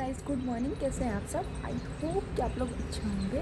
Guys, good morning. कैसे हैं आप सब? आई होप कि आप लोग अच्छे होंगे।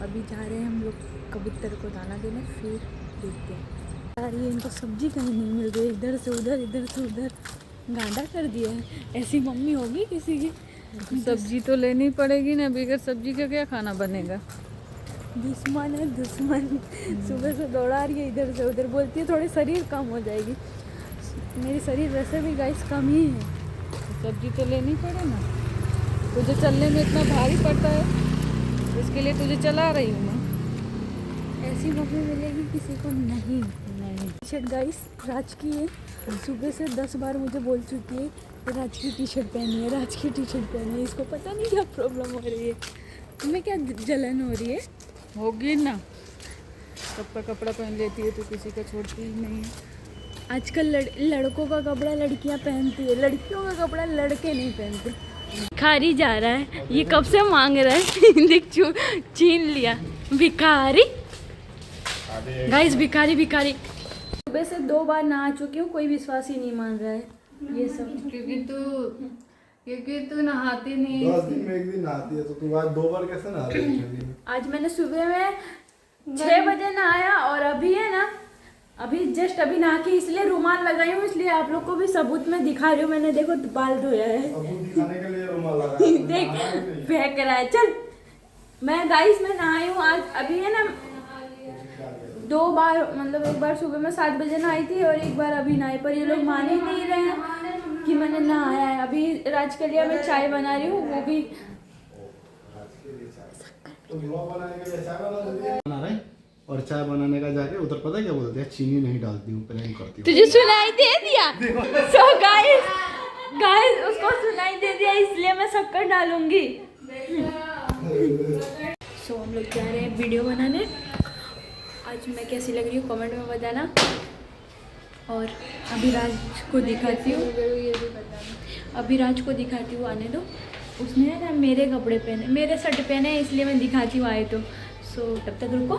अभी जा रहे हैं हम लोग कबूतर को दाना देने, फिर देखते हैं। यार ये इनको सब्जी कहीं नहीं मिल रही, इधर से उधर गांडा कर दिया है। ऐसी मम्मी होगी किसी की? सब्जी तो लेनी पड़ेगी ना, बगैर सब्जी का क्या खाना बनेगा। दुश्मन है दुश्मन। सुबह से दौड़ा रही है इधर से उधर, बोलती है थोड़ी शरीर कम हो जाएगी। मेरी शरीर वैसे भी गाइस कम ही है। सब्जी तो लेनी पड़े ना, तुझे चलने में इतना भारी पड़ता है, इसके लिए तुझे चला रही हूँ मैं। ऐसी मम्मी मिलेगी किसी को? नहीं। टी शर्ट गाइस राज की है। सुबह से 10 बार मुझे बोल चुकी है राज की टी शर्ट पहनी है, राज की टी शर्ट पहनी है। इसको पता नहीं क्या प्रॉब्लम हो रही है, तुम्हें क्या जलन हो रही है? होगी ना, सबका कपड़ा पहन लेती है तो किसी का छोड़ती ही नहीं है। आजकल लड़कों का कपड़ा लड़कियां पहनती है, लड़कियों का कपड़ा लड़के नहीं पहनते। भिखारी जा रहा है, ये कब से मांग रहा है। देख छीन लिया भिखारी। गाइस भिखारी सुबह से 2 बार नहा चुकी हूँ, कोई विश्वास ही नहीं मान रहा है ये सब। क्योंकि तू नहाती नहीं। 10 दिन में एक दिन नहाती है तो तू आज 2 बार कैसे नहा रही है? आज मैंने सुबह में 6 बजे नहाया और अभी है ना, अभी जस्ट अभी नहा के इसलिए रुमाल लगाई हूँ, इसलिए आप लोग को भी सबूत में दिखा रही हूँ। मैंने देखो बाल धोया है। अब वो दिखाने के लिए रुमाल लगा है। देख फेंक रहा है। चल मैं गाइस मैं नहाई हूँ आज। अभी है ना 2 बार, मतलब एक बार सुबह में 7 बजे नहाई थी और एक बार अभी नहाई, पर ये लोग मान ही नहीं रहे हैं कि मैंने नहाया है। अभी राज के लिए मैं चाय बना रही हूँ, वो भी बना रहे और चाय बनाने का जाके उधर पता क्या बोलते हैं, चीनी नहीं डालती हूँ, प्रैंक करती हूँ। तुझे सुनाई दे दिया? सो गाइस उसको सुनाई दे दिया, इसलिए मैं शक्कर डालूंगी। हम लोग जा रहे हैं वीडियो बनाने। आज मैं कैसी लग रही हूँ कमेंट में बताना। और अभी राज को दिखाती हूँ, आने दो। उसने है ना मेरे कपड़े पहने, मेरे शर्ट पहने हैं, इसलिए मैं दिखाती हूँ आए तो। तब तक रुको।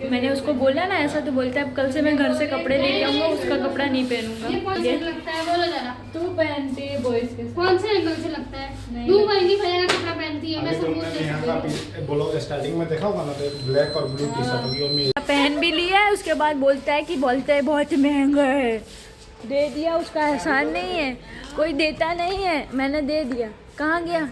मैंने उसको बोला ना ऐसा, तो बोलता है अब कल से मैं घर से कपड़े लेके आऊँगा, उसका कपड़ा नहीं पहनूंगा। ये लगता है, बोलो जरा। तू पहनती है बॉयज के साथ। कौन से एंगल से लगता है? तू वही भैया का कपड़ा पहनती है, मैं सबूत दे सकती हूं। बोलो स्टार्टिंग में देखा होगा ना, तो ब्लैक और ब्लू टी शर्ट होगी और मेरी पहन भी लिया है। उसके बाद बोलता है बहुत महंगा है। दे दिया, उसका एहसान नहीं है, कोई देता नहीं है, मैंने दे दिया। कहाँ गया?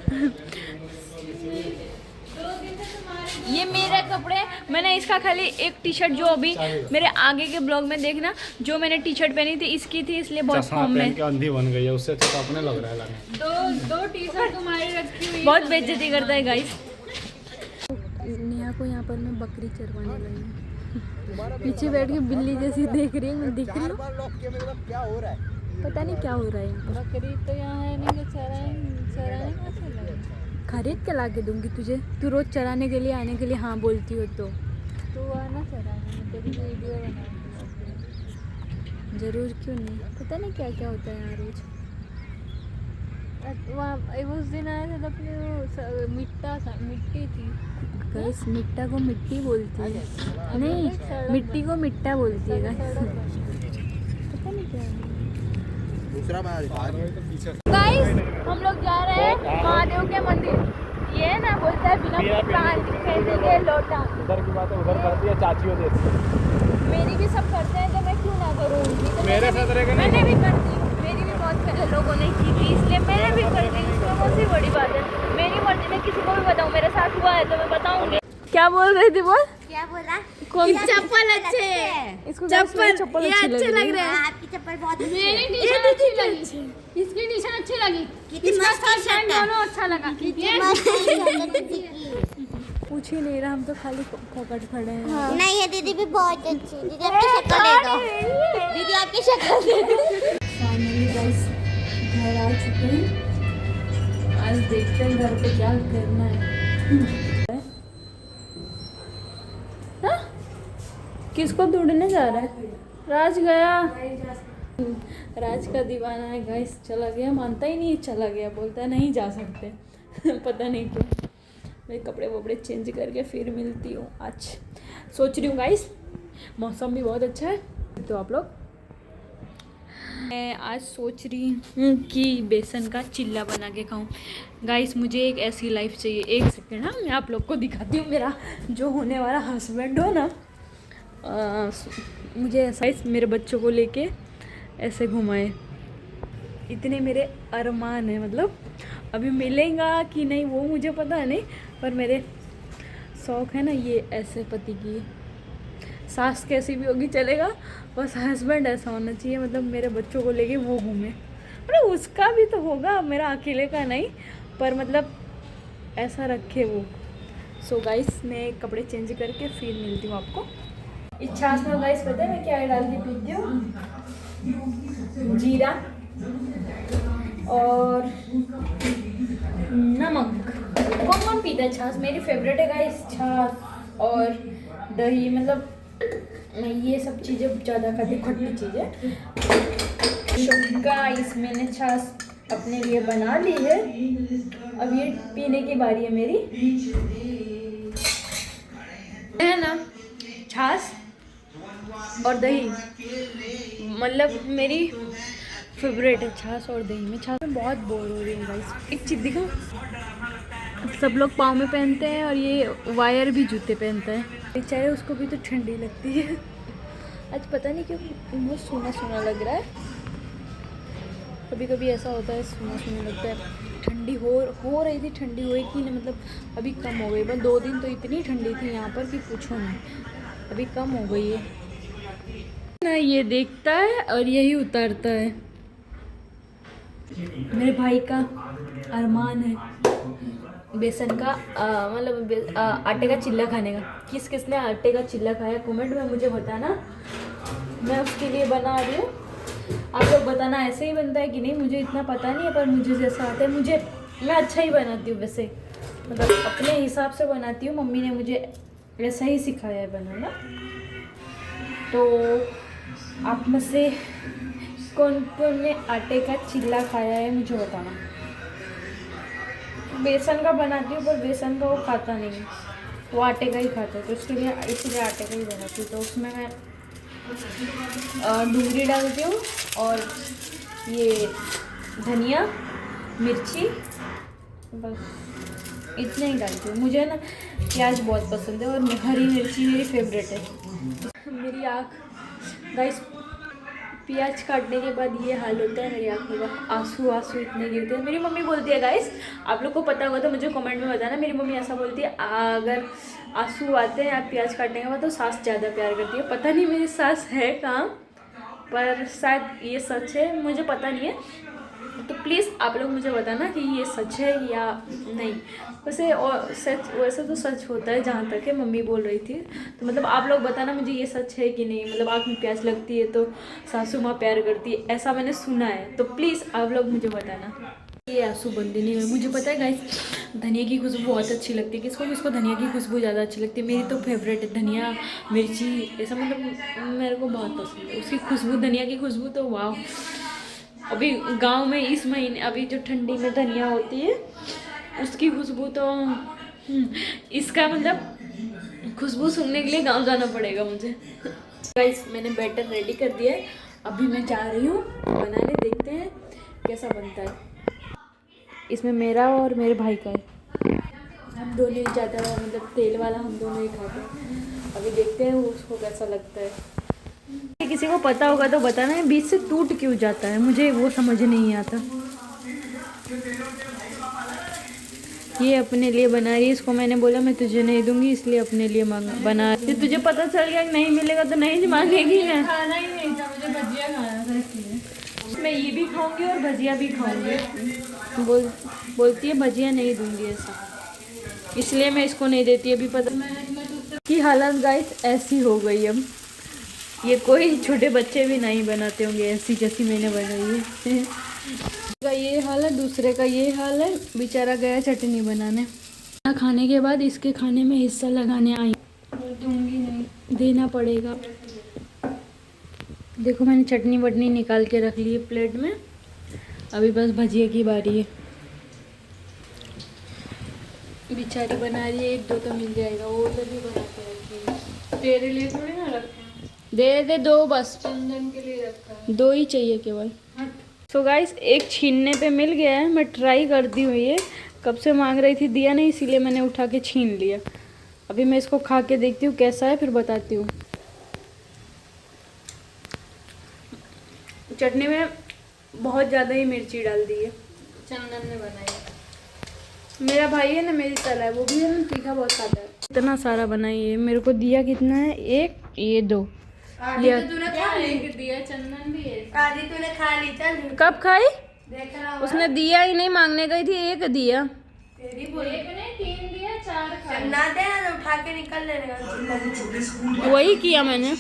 ये मेरे कपड़े, मैंने इसका खाली एक टी शर्ट, जो अभी मेरे आगे के ब्लॉग में देखना, जो मैंने टी शर्ट पहनी थी इसकी थी, इसलिए बहुत फॉर्म में अंधी बन गई है, उससे अच्छा तो अपने लग रहा है लगने। दो टी शर्ट तुम्हारी रखी हुई। बहुत बेइज्जती करता है गाइस। नेहा को यहाँ पर मैं बकरी चरवाने लगी हूँ। पीछे बैठ के बिल्ली जैसी देख रही है, मैं दिख रही हूँ। पता नहीं क्या हो रहा है यहाँ पर। बकरी तो यहाँ है नहीं, चराने कहाँ से लाए? खरीद के ला के दूंगी तुझे, तू रोज चराने के लिए आने के लिए हाँ बोलती हो तो। तू आना चराने, मैं तेरी वीडियो बनाऊंगी। जरूर, क्यों नहीं। पता नहीं क्या क्या होता है यहाँ रोज। वहाँ उस दिन आए थे तो अपने वो मिट्टी थी। गाइस मिट्टा को मिट्टी बोलती है, नहीं मिट्टी को मिट्टा बोलती है गाइस। पता नहीं क्या है। गाइस हम लोग जा रहे हैं महादेव के मंदिर। ये ना बोलता है बिना प्राण फेंकेंगे लोटा। उधर की बात है उधर करती है, चाचियों जैसे। मेरी भी सब करते हैं तो मैं क्यों ना करूँ? तो मेरे साथ रहेगा नहीं। मैंने भी करती हूँ, मेरी भी बहुत पहले लोगों ने की थी, इसलिए मैंने भी कर दी। इसमें कौन सी बड़ी बात है? मेरी मर्जी, मैं किसी को भी बताऊँ, मेरे साथ हुआ है तो मैं बताऊँगी। क्या बोल रही थी? बोल। क्या बोला? कौन चप्पल अच्छे है। इसको चप्पल ये अच्छे लग रहे हैं। आपकी चप्पल बहुत अच्छी है। मेरी टी-शर्ट अच्छी लगी। इसकी टी-शर्ट अच्छी लगी। कितनी मस्त टी-शर्ट है। दोनों अच्छा लगा। कितनी मस्त टी-शर्ट है। पूछ ही नहीं रहा, हम तो खाली पकड़ खड़े हैं। नहीं है दीदी भी बहुत अच्छी। दीदी आपकी शक्ल दे दो। दीदी आपकी शक्ल दे दो। फाइनली गाइस घर आ चुके हैं। आज देखते हैं घर पे क्या करना है। हाँ? किसको ढूंढने जा रहा है? राज गया। राज का दीवाना है गाइस, चला गया, मानता ही नहीं, चला गया, बोलता है नहीं जा सकते। पता नहीं क्यों। मैं कपड़े वपड़े चेंज करके फिर मिलती हूँ। आज सोच रही हूँ गाइस, मौसम भी बहुत अच्छा है, तो आप लोग मैं आज सोच रही हूँ कि बेसन का चिल्ला बना के खाऊं। गाइस मुझे एक ऐसी लाइफ चाहिए। एक सेकेंड, हाँ मैं आप लोग को दिखाती हूँ। मेरा जो होने वाला हस्बैंड हो ना, मुझे ऐसा मेरे बच्चों को लेके ऐसे घुमाए। इतने मेरे अरमान है, मतलब अभी मिलेगा कि नहीं वो मुझे पता नहीं, पर मेरे शौक़ है ना ये ऐसे पति की। सास कैसी भी होगी चलेगा, बस हस्बैंड ऐसा होना चाहिए, मतलब मेरे बच्चों को लेके वो घूमे। मतलब उसका भी तो होगा, मेरा अकेले का नहीं, पर मतलब ऐसा रखे वो। सो गाइस मैं कपड़े चेंज करके फिर मिलती हूँ आपको। इस छाछ में गाइस पता है मैं क्या डाल के पीती हूँ? जीरा और नमक। कौन कौन पीता है छाछ? मेरी फेवरेट है गाइस छाछ और दही। मतलब मैं ये सब चीज़ें ज़्यादा खाती, खट्टी चीज़ें। तो गाइस मैंने छाछ अपने लिए बना ली है, अब ये पीने की बारी है मेरी। है ना छाछ और दही, मतलब मेरी फेवरेट है छाछ और दही। में छाछ में बहुत बोर हो रही हूँ गाइस। एक चीज़ दिखो, सब लोग पाँव में पहनते हैं और ये वायर भी जूते पहनता है। बेचारे उसको भी तो ठंडी लगती है। आज पता नहीं क्यों बहुत सूना सूना लग रहा है। कभी कभी ऐसा होता है, सूना सूना लगता है। ठंडी हो रही थी, ठंडी हुई कि नहीं, मतलब अभी कम हो गई। बस 2 दिन तो इतनी ठंडी थी यहाँ पर कि पूछो नहीं, अभी कम हो गई है ना। ये देखता है और यही उतारता है। मेरे भाई का अरमान है बेसन का मतलब आटे का चिल्ला खाने का। किस किस ने आटे का चिल्ला खाया कमेंट में मुझे बताना, मैं उसके लिए बना रही हूँ। आप लोग बताना ऐसे ही बनता है कि नहीं, मुझे इतना पता नहीं है, पर मुझे जैसा आता है मैं अच्छा ही बनाती हूँ वैसे, मतलब अपने हिसाब से बनाती हूँ। मम्मी ने मुझे ऐसा ही सिखाया है बनाना। तो आप में से कौन कौन ने आटे का चिल्ला खाया है मुझे बताना। बेसन का बनाती हूँ, पर बेसन का वो खाता नहीं है, वो आटे का ही खाता है, तो इसलिए आटे का ही बनाती हूँ। तो उसमें मैं डूंगरी डालती हूँ और ये धनिया मिर्ची, बस इतने ही डालती हूँ। मुझे ना प्याज बहुत पसंद है और हरी मिर्ची मेरी फेवरेट है। मेरी आँख गाइस, प्याज काटने के बाद ये हाल होता है मेरी आँखों का, आंसू इतने गिरते हैं। मेरी मम्मी बोलती है गाइस, आप लोग को पता होगा तो मुझे कमेंट में बताना। मेरी मम्मी ऐसा बोलती है, अगर आंसू आते हैं आप प्याज काटने के बाद तो सास ज़्यादा प्यार करती है। पता नहीं मेरी सास है कहाँ, पर शायद ये सच है, मुझे पता नहीं है। तो प्लीज़ आप लोग मुझे बताना कि ये सच है या नहीं। वैसे और वैसे तो सच होता है जहाँ तक है, मम्मी बोल रही थी। तो मतलब आप लोग बताना मुझे ये सच है कि नहीं। मतलब आँख में प्याज लगती है तो सासू माँ प्यार करती है, ऐसा मैंने सुना है। तो प्लीज़ आप लोग मुझे बताना। ये आंसू बंद नहीं हुए। मुझे पता है गाइस, धनिया की खुशबू बहुत अच्छी लगती है। किसको धनिया की खुशबू ज़्यादा अच्छी लगती है? मेरी तो फेवरेट है धनिया मिर्ची, ऐसा मतलब मेरे को बहुत पसंद है उसकी खुशबू, धनिया की खुशबू। तो वाह, अभी गांव में इस महीने अभी जो ठंडी में धनिया होती है उसकी खुशबू तो इसका मतलब खुशबू सूंघने के लिए गांव जाना पड़ेगा मुझे। गाइस मैंने बैटर रेडी कर दिया है, अभी मैं जा रही हूँ बनाने, देखते हैं कैसा बनता है। इसमें मेरा और मेरे भाई का है, हम दोनों ही ज़्यादा मतलब तेल वाला हम दोनों ही खाते हैं। अभी देखते हैं उसको कैसा लगता है। किसी को पता होगा तो बताना है बीच से टूट क्यों जाता है, मुझे वो समझ नहीं आता। ये अपने लिए बना रही है, इसको मैंने बोला मैं तुझे नहीं दूंगी, इसलिए अपने लिए बना रही। तुझे पता चल गया कि नहीं मिलेगा तो नहीं मांगेगी ना। खाना ही नहीं था, मुझे भजिया खाना था इसलिए। मैं ये भी खाऊंगी और भजिया भी खाऊंगी। बोलती है भजिया नहीं दूंगी ऐसा, इसलिए मैं इसको नहीं देती। अभी पता की हालत गाइस ऐसी हो गई। अब ये कोई छोटे बच्चे भी नहीं बनाते होंगे ऐसी जैसी मैंने बनाई है। का ये हाल है, दूसरे का ये हाल है। बेचारा गया चटनी बनाने, खाने के बाद इसके खाने में हिस्सा लगाने आई। दूंगी नहीं, देना पड़ेगा। देखो मैंने चटनी वटनी निकाल के रख ली है प्लेट में, अभी बस भजिया की बारी है। बेचारी बना रही है, 1-2 तो मिल जाएगा, वो उधर भी बना के रखी है। तेरे लिए थोड़ी ना रखे। दे दो बस, चंदन के लिए रखा है। 2 ही चाहिए केवल। तो गाइस एक छीनने पे मिल गया है, मैं ट्राई करती हूँ। ये कब से मांग रही थी, दिया नहीं, इसीलिए मैंने उठा के छीन लिया। अभी मैं इसको खा के देखती हूँ कैसा है, फिर बताती हूँ। चटनी में बहुत ज़्यादा ही मिर्ची डाल दी है। चंदन ने बनाई। मेरा भाई है ना, मेरी तरह है, वो भी है ना, तीखा बहुत खाता है। इतना सारा बनाई है, मेरे को दिया कितना है, 1 ये 2 ये दिया चंदन भी है। आधी तूने खा ली, चल कब खाई? देख रहा उसने दिया ही नहीं, मांगने गई थी, 1 दिया। तेरी बोल एक नहीं 3 दिया 4 खा। ना दे ना, तो उठा के निकल लेने वही किया मैंने।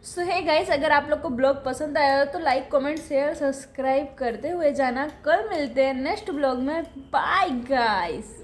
सो हे गाइस, अगर आप लोग को ब्लॉग पसंद आया हो तो लाइक कमेंट शेयर सब्सक्राइब करते हुए जाना। कल मिलते हैं नेक्स्ट ब्लॉग में। Bye guys.